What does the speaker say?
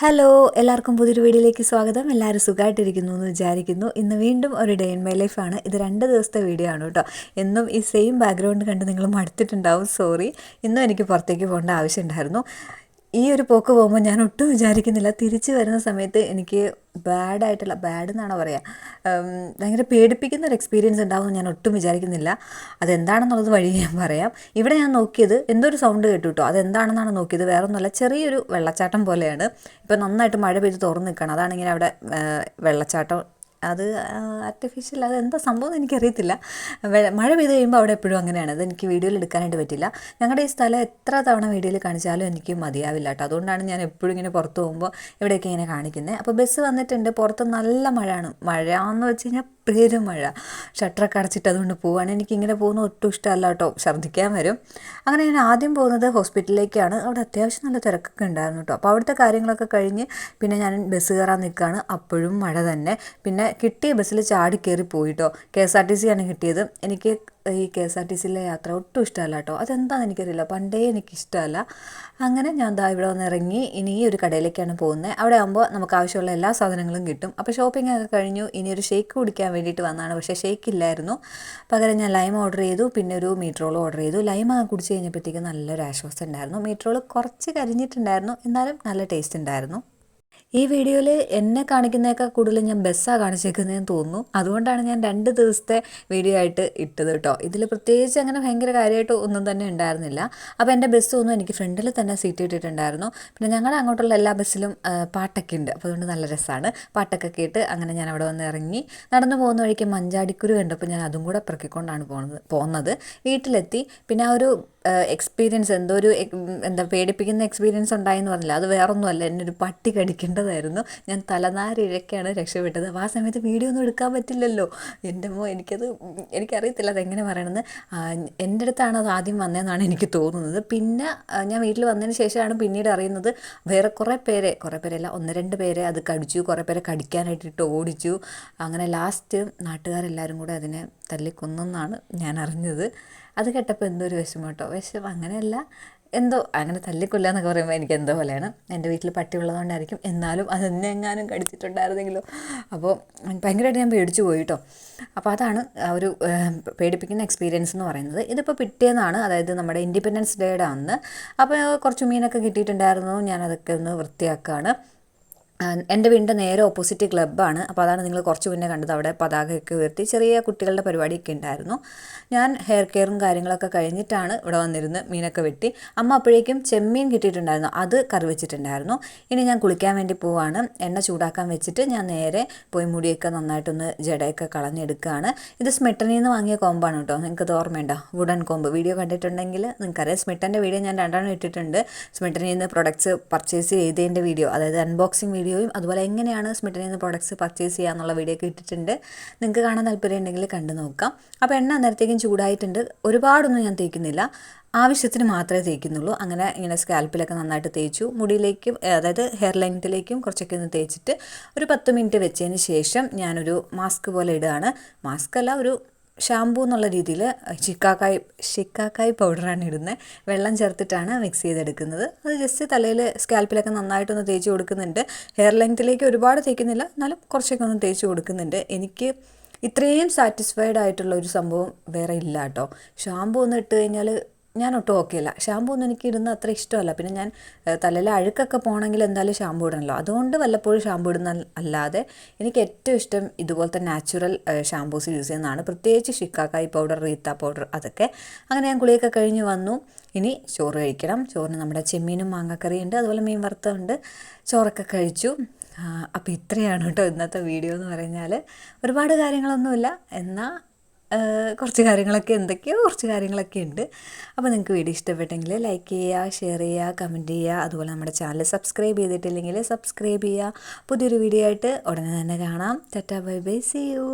Hello എല്ലാവർക്കും പുതിയൊരു വീഡിയോയിലേക്ക് സ്വാഗതം. എല്ലാവരും സുഖമായിട്ടിരിക്കുന്നു എന്ന് വിചാരിക്കുന്നു. ഇന്ന് വീണ്ടും ഒരു ഡേ ഇൻ മൈ ലൈഫാണ്. ഇത് 2 ദിവസത്തെ വീഡിയോ ആണ് കേട്ടോ. എന്നും ഈ സെയിം ബാക്ക്ഗ്രൗണ്ട് കണ്ട് നിങ്ങൾ മടുത്തിട്ടുണ്ടാവും, സോറി. ഇന്നും എനിക്ക് പുറത്തേക്ക് പോകേണ്ട ആവശ്യമുണ്ടായിരുന്നു. ഈ ഒരു പോക്ക് പോകുമ്പോൾ ഞാൻ ഒട്ടും വിചാരിക്കുന്നില്ല, തിരിച്ച് വരുന്ന സമയത്ത് എനിക്ക് ബാഡ് എന്നാണോ പറയുക, ഭയങ്കര പേടിപ്പിക്കുന്ന ഒരു എക്സ്പീരിയൻസ് ഉണ്ടാകുമെന്ന് ഞാൻ ഒട്ടും വിചാരിക്കുന്നില്ല. അതെന്താണെന്നുള്ളത് വഴി ഞാൻ പറയാം. ഇവിടെ ഞാൻ നോക്കിയത് എന്തോ ഒരു സൗണ്ട് കേട്ടു കേട്ടോ. അതെന്താണെന്നാണ് നോക്കിയത്, വേറെ ഒന്നുമല്ല, ചെറിയൊരു വെള്ളച്ചാട്ടം പോലെയാണ്. ഇപ്പം നന്നായിട്ട് മഴ പെയ്ത് തുറന്ന് നിൽക്കണം, അതാണിങ്ങനെ അവിടെ വെള്ളച്ചാട്ടം. അത് ആർട്ടിഫിഷ്യൽ, അത് എന്താ സംഭവം എന്ന് എനിക്കറിയത്തില്ല. മഴ പെയ്ത് കഴിയുമ്പോൾ അവിടെ എപ്പോഴും അങ്ങനെയാണ്. അത് എനിക്ക് വീഡിയോയിൽ എടുക്കാനായിട്ട് പറ്റില്ല. ഞങ്ങളുടെ ഈ സ്ഥലം എത്ര തവണ വീഡിയോയിൽ കാണിച്ചാലും എനിക്ക് മതിയാവില്ല കേട്ടോ. അതുകൊണ്ടാണ് ഞാൻ എപ്പോഴും ഇങ്ങനെ പുറത്ത് പോകുമ്പോൾ ഇവിടെയൊക്കെ ഇങ്ങനെ കാണിക്കുന്നത്. അപ്പോൾ ബസ് വന്നിട്ടുണ്ട്, പുറത്ത് നല്ല മഴയാണ്. മഴ എന്ന് വെച്ച് കഴിഞ്ഞാൽ പേരും മഴ. ഷട്ടറൊക്കെ അടച്ചിട്ട് അതുകൊണ്ട് പോവുകയാണ്. എനിക്കിങ്ങനെ പോകുന്നത് ഒട്ടും ഇഷ്ടമല്ല കേട്ടോ, ഛർദ്ദിക്കാൻ വരും. അങ്ങനെ ഞാൻ ആദ്യം പോകുന്നത് ഹോസ്പിറ്റലിലേക്കാണ്. അവിടെ അത്യാവശ്യം നല്ല തിരക്കൊക്കെ ഉണ്ടായിരുന്നു കേട്ടോ. അപ്പോൾ അവിടുത്തെ കാര്യങ്ങളൊക്കെ കഴിഞ്ഞ് പിന്നെ ഞാൻ ബസ് കയറാൻ നിൽക്കുകയാണ്. അപ്പോഴും മഴ തന്നെ. പിന്നെ കിട്ടിയ ബസ്സിൽ ചാടി കയറി പോയിട്ടോ. KSRTC ആണ് കിട്ടിയത്. എനിക്ക് ഈ KSRTCയിലെ യാത്ര ഒട്ടും ഇഷ്ടമല്ല കേട്ടോ. അതെന്താണെന്ന് എനിക്കറിയില്ല, പണ്ടേ എനിക്കിഷ്ടമല്ല. അങ്ങനെ ഞാൻ ദാ ഇവിടെ വന്ന് ഇറങ്ങി. ഇനി ഈ ഒരു കടയിലേക്കാണ് പോകുന്നത്. അവിടെ ആകുമ്പോൾ നമുക്ക് ആവശ്യമുള്ള എല്ലാ സാധനങ്ങളും കിട്ടും. അപ്പോൾ ഷോപ്പിംഗ് ഒക്കെ കഴിഞ്ഞു. ഇനി ഒരു ഷേക്ക് കുടിക്കാൻ വേണ്ടിയിട്ട് വന്നതാണ്. പക്ഷേ ഷേക്ക് ഇല്ലായിരുന്നു. പകരം ഞാൻ ലൈം ഓർഡർ ചെയ്തു, പിന്നെ ഒരു മീറ്റ് റോൾ ഓർഡർ ചെയ്തു. ലൈം കുടിച്ച് കഴിഞ്ഞപ്പോഴത്തേക്കും നല്ലൊരു ആശ്വാസം ഉണ്ടായിരുന്നു. മീറ്റ് റോൾ കുറച്ച് കരിഞ്ഞിട്ടുണ്ടായിരുന്നു, എന്നാലും നല്ല ടേസ്റ്റ് ഉണ്ടായിരുന്നു. ഈ വീഡിയോയിൽ എന്നെ കാണിക്കുന്നതിനേക്കാൾ കൂടുതൽ ഞാൻ ബസ്സാണ് കാണിച്ചേക്കുന്നതെന്ന് തോന്നുന്നു. അതുകൊണ്ടാണ് ഞാൻ 2 ദിവസത്തെ വീഡിയോ ആയിട്ട് ഇട്ടത് കേട്ടോ. ഇതിൽ പ്രത്യേകിച്ച് അങ്ങനെ ഭയങ്കര കാര്യമായിട്ട് ഒന്നും തന്നെ ഉണ്ടായിരുന്നില്ല. അപ്പോൾ എൻ്റെ ബസ് ഒന്നും എനിക്ക് ഫ്രണ്ടിൽ തന്നെ സീറ്റ് ഇട്ടിട്ടുണ്ടായിരുന്നു. പിന്നെ ഞങ്ങളുടെ അങ്ങോട്ടുള്ള എല്ലാ ബസ്സിലും പാട്ടൊക്കെ ഉണ്ട്. അപ്പോൾ അതുകൊണ്ട് നല്ല രസമാണ്. പാട്ടൊക്കെ കേട്ട് അങ്ങനെ ഞാൻ അവിടെ വന്ന് ഇറങ്ങി. നടന്നു പോകുന്ന വഴിക്ക് മഞ്ചാടിക്കുരു കണ്ടപ്പോൾ ഞാൻ അതും കൂടെ പെറുക്കിക്കൊണ്ടാണ് പോകുന്നത്. വീട്ടിലെത്തി. പിന്നെ ആ ഒരു എക്സ്പീരിയൻസ്, എന്തോ ഒരു എന്താ പേടിപ്പിക്കുന്ന എക്സ്പീരിയൻസ് ഉണ്ടായെന്ന് പറഞ്ഞില്ല, അത് വേറൊന്നുമല്ല, എന്നെ ഒരു പട്ടി കടിക്കേണ്ടതായിരുന്നു. ഞാൻ തലനാരിഴയ്ക്കാണ് രക്ഷപ്പെട്ടത്. അപ്പോൾ ആ സമയത്ത് വീഡിയോ ഒന്നും എടുക്കാൻ പറ്റില്ലല്ലോ. എൻ്റെ എനിക്കറിയത്തില്ല അതെങ്ങനെ പറയണമെന്ന്. എൻ്റെ അടുത്താണ് അത് ആദ്യം വന്നതെന്നാണ് എനിക്ക് തോന്നുന്നത്. പിന്നെ ഞാൻ വീട്ടിൽ വന്നതിന് ശേഷമാണ് പിന്നീട് അറിയുന്നത് വേറെ കുറേ പേരല്ല, 1-2 പേരെ അത് കടിച്ചു. കുറേ പേരെ കടിക്കാനായിട്ടിട്ട് ഓടിച്ചു. അങ്ങനെ ലാസ്റ്റ് നാട്ടുകാരെല്ലാവരും കൂടെ അതിനെ തല്ലിക്കൊന്നെന്നാണ് ഞാൻ അറിഞ്ഞത്. അത് കേട്ടപ്പോൾ എന്തോ ഒരു വിഷമം കേട്ടോ. വിഷമം അങ്ങനെയല്ല, എന്തോ അങ്ങനെ തല്ലിക്കൊല്ലുക എന്നൊക്കെ പറയുമ്പോൾ എനിക്ക് എന്തോ പോലെയാണ്. എൻ്റെ വീട്ടിൽ പട്ടി ഉള്ളതുകൊണ്ടായിരിക്കും. എന്നാലും അതെന്നെ എങ്ങാനും കടിച്ചിട്ടുണ്ടായിരുന്നെങ്കിലോ. അപ്പോൾ ഭയങ്കരമായിട്ട് ഞാൻ പേടിച്ചു പോയി കേട്ടോ. അപ്പോൾ അതാണ് ആ ഒരു പേടിപ്പിക്കുന്ന എക്സ്പീരിയൻസ് എന്ന് പറയുന്നത്. ഇതിപ്പോൾ പിറ്റേന്നാണ്, അതായത് നമ്മുടെ ഇൻഡിപെൻഡൻസ് ഡേയുടെ അന്ന്. അപ്പോൾ കുറച്ച് മീനൊക്കെ കിട്ടിയിട്ടുണ്ടായിരുന്നു. ഞാനതൊക്കെ ഒന്ന് വൃത്തിയാക്കുകയാണ്. എൻ്റെ വീടിൻ്റെ നേരെ ഓപ്പോസിറ്റ് ക്ലബ്ബാണ്. അപ്പോൾ അതാണ് നിങ്ങൾ കുറച്ച് മുന്നേ കണ്ടത്. അവിടെ പതാകയൊക്കെ ഉയർത്തി ചെറിയ കുട്ടികളുടെ പരിപാടിയൊക്കെ ഉണ്ടായിരുന്നു. ഞാൻ ഹെയർ കെയറും കാര്യങ്ങളൊക്കെ കഴിഞ്ഞിട്ടാണ് ഇവിടെ വന്നിരുന്ന് മീനൊക്കെ വെട്ടി. അമ്മ അപ്പോഴേക്കും ചെമ്മീൻ കിട്ടിയിട്ടുണ്ടായിരുന്നു, അത് കറി വെച്ചിട്ടുണ്ടായിരുന്നു. ഇനി ഞാൻ കുളിക്കാൻ വേണ്ടി പോവാണ്. എണ്ണ ചൂടാക്കാൻ വെച്ചിട്ട് ഞാൻ നേരെ പോയി മുടിയൊക്കെ നന്നായിട്ടൊന്ന് ജടയൊക്കെ കളഞ്ഞെടുക്കുകയാണ്. ഇത് സ്മിട്ടനിൽ നിന്ന് വാങ്ങിയ കോമ്പാണ് കേട്ടോ. നിങ്ങൾക്കത് ഓർമ്മയുണ്ടോ? വുഡൻ കോമ്പ്. വീഡിയോ കണ്ടിട്ടുണ്ടെങ്കിൽ നിങ്ങൾക്കറിയാം. സ്മിട്ടൻ്റെ വീഡിയോ ഞാൻ 2 ഇട്ടിട്ടുണ്ട്. സ്മിട്ടനിൽ നിന്ന് പ്രൊഡക്ട്സ് പർച്ചേസ് ചെയ്തതിൻ്റെ വീഡിയോ, അതായത് അൺബോക്സിങ് വീഡിയോയും അതുപോലെ എങ്ങനെയാണ് സ്മിട്ടനിൽ നിന്ന് പ്രോഡക്ട്സ് പർച്ചേസ് ചെയ്യുക എന്നുള്ള വീഡിയോ ഒക്കെ ഇട്ടിട്ടുണ്ട്. നിങ്ങൾക്ക് കാണാൻ താല്പര്യം ഉണ്ടെങ്കിൽ കണ്ടു നോക്കാം. അപ്പോൾ എണ്ണ അന്നേരത്തേക്കും ചൂടായിട്ടുണ്ട്. ഒരുപാടൊന്നും ഞാൻ തേക്കുന്നില്ല, ആവശ്യത്തിന് മാത്രമേ തേക്കുന്നുള്ളൂ. അങ്ങനെ ഇങ്ങനെ സ്കാൽപ്പിലൊക്കെ നന്നായിട്ട് തേച്ചു. മുടിയിലേക്കും, അതായത് ഹെയർ ലെങ്ത്തിലേക്കും കുറച്ചൊക്കെ ഒന്ന് തേച്ചിട്ട് ഒരു 10 മിനിറ്റ് വെച്ചതിന് ശേഷം ഞാനൊരു മാസ്ക് പോലെ ഇടുകയാണ്. മാസ്ക് അല്ല, ഒരു ഷാമ്പൂ എന്നുള്ള രീതിയിൽ ഷിക്കാക്കായ് പൗഡറാണ് ഇടുന്നത്. വെള്ളം ചേർത്തിട്ടാണ് മിക്സ് ചെയ്തെടുക്കുന്നത്. അത് ജസ്റ്റ് തലയിൽ സ്കാൽപ്പിലൊക്കെ നന്നായിട്ടൊന്ന് തേച്ച് കൊടുക്കുന്നുണ്ട്. ഹെയർ ലെങ്ത്തിലേക്ക് ഒരുപാട് തേക്കുന്നില്ല, എന്നാലും കുറച്ചൊക്കെ ഒന്ന് തേച്ച് കൊടുക്കുന്നുണ്ട്. എനിക്ക് ഇത്രയും സാറ്റിസ്ഫൈഡ് ആയിട്ടുള്ള ഒരു സംഭവം വേറെ ഇല്ല കേട്ടോ. ഷാമ്പൂ ഒന്ന് ഇട്ട് കഴിഞ്ഞാൽ ഞാൻ ഒട്ടും ഓക്കെ അല്ല. ഷാമ്പൂ ഒന്നും എനിക്ക് ഇടുന്ന അത്ര ഇഷ്ടമല്ല. പിന്നെ ഞാൻ തലയിൽ അഴുക്കൊക്കെ പോകണമെങ്കിൽ എന്തായാലും ഷാമ്പൂ ഇടണമല്ലോ. അതുകൊണ്ട് വല്ലപ്പോഴും ഷാമ്പൂ ഇടുന്ന അല്ലാതെ എനിക്ക് ഏറ്റവും ഇഷ്ടം ഇതുപോലത്തെ നാച്ചുറൽ ഷാമ്പൂസ് യൂസ് ചെയ്യുന്നതാണ്. പ്രത്യേകിച്ച് ഷിക്കാക്കായ് പൗഡർ, റീത്ത പൗഡർ, അതൊക്കെ. അങ്ങനെ ഞാൻ കുളിയൊക്കെ കഴിഞ്ഞ് വന്നു. ഇനി ചോറ് കഴിക്കണം. ചോറിന് നമ്മുടെ ചെമ്മീനും മാങ്ങക്കറിയുണ്ട്, അതുപോലെ മീൻ വറുത്തതുണ്ട്. ചോറൊക്കെ കഴിച്ചു. അപ്പോൾ ഇത്രയാണ് കേട്ടോ ഇന്നത്തെ വീഡിയോ എന്ന് പറഞ്ഞാൽ. ഒരുപാട് കാര്യങ്ങളൊന്നുമില്ല, എന്നാൽ കുറച്ച് കാര്യങ്ങളൊക്കെ ഉണ്ട്. അപ്പോൾ നിങ്ങൾക്ക് വീഡിയോ ഇഷ്ടപ്പെട്ടെങ്കിൽ ലൈക്ക് ചെയ്യുക, ഷെയർ ചെയ്യുക, കമൻറ്റ് ചെയ്യുക. അതുപോലെ നമ്മുടെ ചാനൽ സബ്സ്ക്രൈബ് ചെയ്തിട്ടില്ലെങ്കിൽ സബ്സ്ക്രൈബ് ചെയ്യുക. പുതിയൊരു വീഡിയോ ആയിട്ട് ഉടനെ തന്നെ കാണാം. Tata, bye bye, see U.